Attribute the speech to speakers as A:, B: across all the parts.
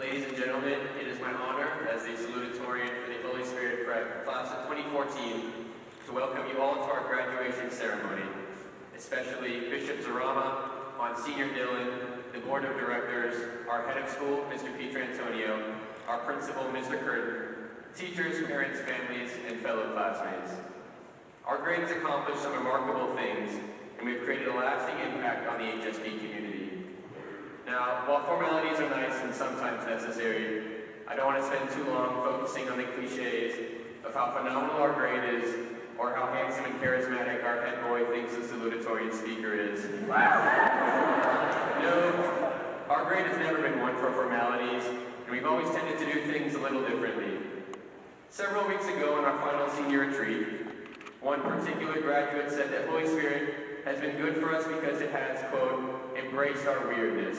A: Ladies and gentlemen, it is my honor as the Salutatorian for the Holy Spirit class of 2014 to welcome you all to our graduation ceremony, especially Bishop Zarama, Monsignor Dillon, the Board of Directors, our Head of School, Mr. Pietrantonio, our Principal, Mr. Curtin, teachers, parents, families, and fellow classmates. Our grade has accomplished some remarkable things, and we've created a lasting impact on the HSP community. Now, while formalities are nice and sometimes necessary, I don't want to spend too long focusing on the cliches of how phenomenal our grade is, or how handsome and charismatic our head boy thinks the salutatorian speaker is. No, our grade has never been one for formalities, and we've always tended to do things a little differently. Several weeks ago on our final senior retreat, one particular graduate said that Holy Spirit has been good for us because it has, quote, embraced our weirdness.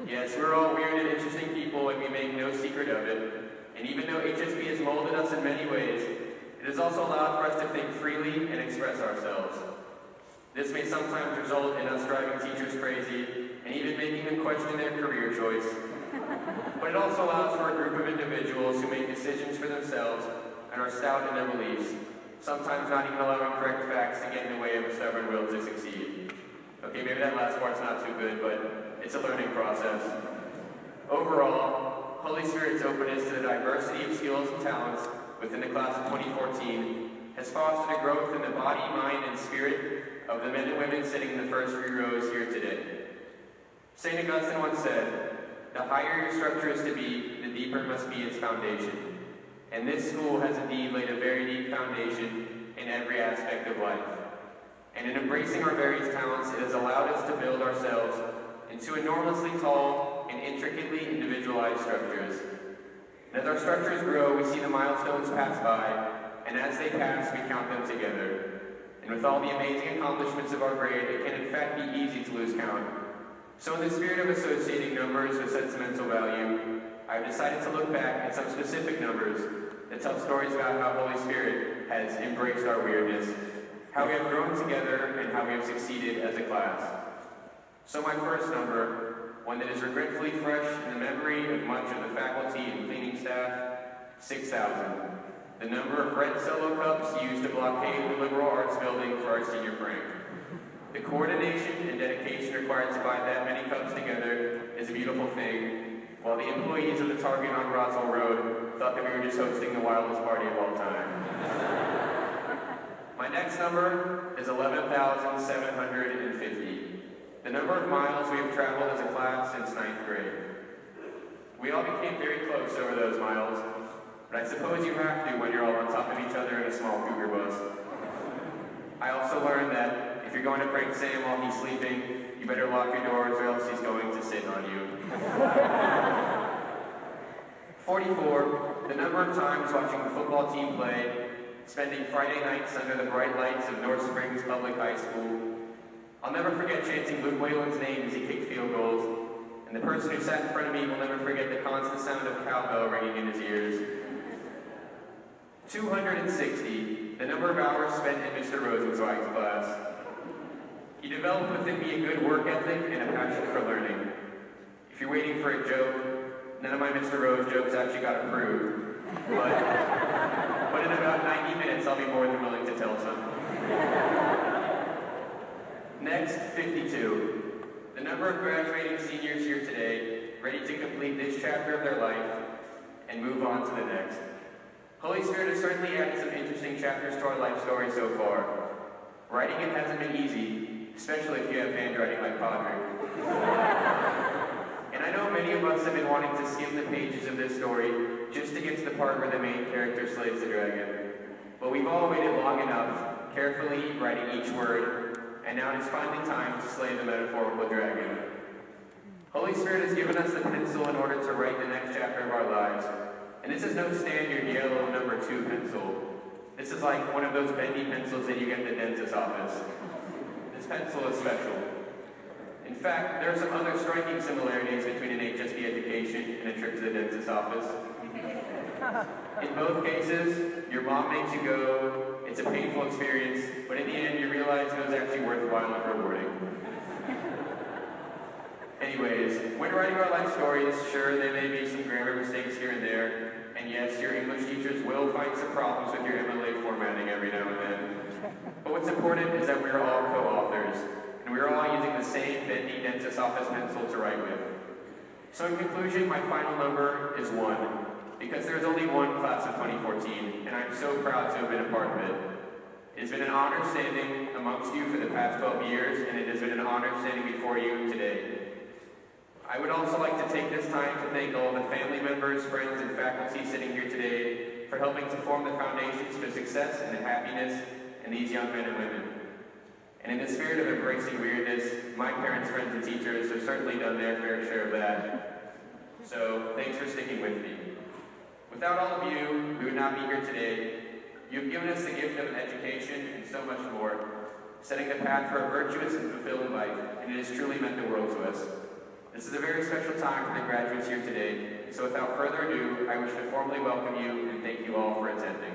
A: Yes, we're all weird and interesting people, and we make no secret of it. And even though HSP has molded us in many ways, it has also allowed for us to think freely and express ourselves. This may sometimes result in us driving teachers crazy and even making them question their career choice. But it also allows for a group of individuals who make decisions for themselves and are stout in their beliefs, sometimes not even allowing correct facts to get in the way of a stubborn will to succeed. Okay, maybe that last part's not too good, but it's a learning process. Overall, Holy Spirit's openness to the diversity of skills and talents within the class of 2014 has fostered a growth in the body, mind, and spirit of the men and women sitting in the first few rows here today. St. Augustine once said, "The higher your structure is to be, the deeper must be its foundation." And this school has indeed laid a very deep foundation in every aspect of life. And in embracing our various talents, it has allowed us to build ourselves into enormously tall and intricately individualized structures. And as our structures grow, we see the milestones pass by, and as they pass, we count them together. And with all the amazing accomplishments of our grade, it can in fact be easy to lose count. So in the spirit of associating numbers with sentimental value, I've decided to look back at some specific numbers that tell stories about how Holy Spirit has embraced our weirdness, how we have grown together, and how we have succeeded as a class. So my first number, one that is regretfully fresh in the memory of much of the faculty and cleaning staff, 6,000. The number of red solo cups used to blockade the liberal arts building for our senior prank. The coordination and dedication required to buy that many cups together is a beautiful thing, while the employees of the Target on Roswell Road thought that we were just hosting the wildest party of all time. My next number is 11,750. The number of miles we have traveled as a class since 9th grade. We all became very close over those miles, but I suppose you have to when you're all on top of each other in a small cougar bus. I also learned that if you're going to prank Sam while he's sleeping, you better lock your doors or else he's going to sit on you. 44, the number of times watching the football team play, spending Friday nights under the bright lights of North Springs Public High School. I'll never forget chanting Luke Whalen's name as he kicked field goals, and the person who sat in front of me will never forget the constant sound of cowbell ringing in his ears. 260, the number of hours spent in Mr. Rosenzweig's class. He developed within me a good work ethic and a passion for learning. If you're waiting for a joke, none of my Mr. Rose jokes actually got approved, but in about 90 minutes I'll be more than willing to tell some. Next, 52. The number of graduating seniors here today, ready to complete this chapter of their life and move on to the next. Holy Spirit has certainly added some interesting chapters to our life story so far. Writing it hasn't been easy, especially if you have handwriting like Padre. And I know many of us have been wanting to skim the pages of this story just to get to the part where the main character slays the dragon. But we've all waited long enough, carefully writing each word, and now it's finally time to slay the metaphorical dragon. Holy Spirit has given us the pencil in order to write the next chapter of our lives. And this is no standard yellow number 2 pencil. This is like one of those bendy pencils that you get in the dentist's office. This pencil is special. In fact, there are some other striking similarities between an HSP education and a trip to the dentist's office. In both cases, your mom makes you go, it's a painful experience, but in the end you realize it was actually worthwhile and rewarding. many ways. When writing our life stories, sure, there may be some grammar mistakes here and there, and yes, your English teachers will find some problems with your MLA formatting every now and then. But what's important is that we're all co-authors, and we're all using the same bendy dentist office pencil to write with. So in conclusion, my final number is 1, because there's only one class of 2014, and I'm so proud to have been a part of it. It has been an honor standing amongst you for the past 12 years, and it has been an honor standing before you today. I would also like to take this time to thank all the family members, friends, and faculty sitting here today for helping to form the foundations for success and happiness in these young men and women. And in the spirit of embracing weirdness, my parents, friends, and teachers have certainly done their fair share of that. So, thanks for sticking with me. Without all of you, we would not be here today. You've given us the gift of education and so much more, setting the path for a virtuous and fulfilling life, and it has truly meant the world to us. This is a very special time for the graduates here today, so without further ado, I wish to formally welcome you and thank you all for attending.